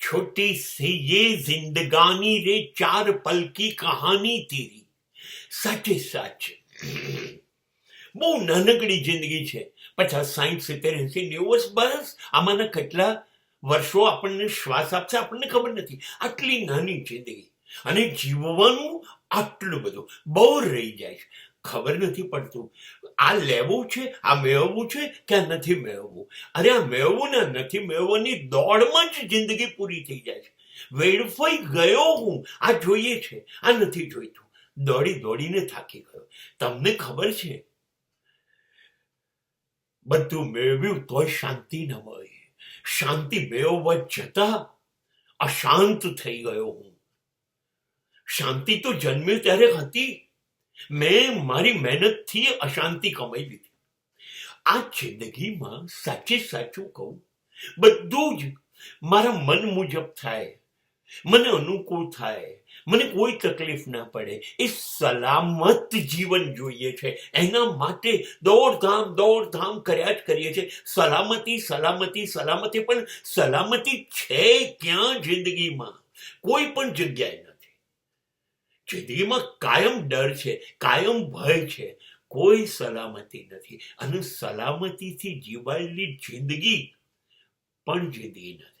छोटी सी ये जिंदगानी रे 4 पल की कहानी तेरी. સાચે સાચ બહુ નાનકડી જિંદગી છે. 50, 60, 70, 80, 90 વર્ષ, બસ આમાંના કેટલા વર્ષો આપણને શ્વાસ આપશે આપણને ખબર નથી. આટલી નાની જિંદગી અને જીવવાનું આટલું બધું બહુ રહી જાય છે, ખબર નથી પડતું. આ લેવું છે, આ મેળવવું છે કે આ નથી મેળવવું. અરે આ મેળવવું ને નથી મેળવવાની દોડમાં જ જિંદગી પૂરી થઈ જાય છે. વેડફાઈ ગયો હું, આ જોઈએ છે, આ નથી જોઈતું. દોડી દોડીને થાકી ગયો. તમને ખબર છે, બધું મેળવ્યું તોય શાંતિ ન મળી. શાંતિ મેળવવા જતા અશાંત થઈ ગયો હું. શાંતિ તો જન્મ્યો ત્યારે હતી, મેં મારી મહેનતથી અશાંતિ કમાઈ લીધી. આ જિંદગીમાં સાચે સાચું કહું, બધું જ મારા મન મુજબ થાય, મને અનુકૂળ થાય, મને કોઈ તકલીફ ના પડે. એ સલામત જીવન જોઈએ છે. એના માટે દોડધામ કર્યા જ કરીએ છીએ. સલામતી સલામતી સલામતી, પણ સલામતી છે ક્યાં જિંદગીમાં? કોઈ પણ જગ્યાએ નથી. જિંદગીમાં કાયમ ડર છે, કાયમ ભય છે, કોઈ સલામતી નથી. અને સલામતીથી જીવાયેલી જિંદગી પણ જિંદગી નથી.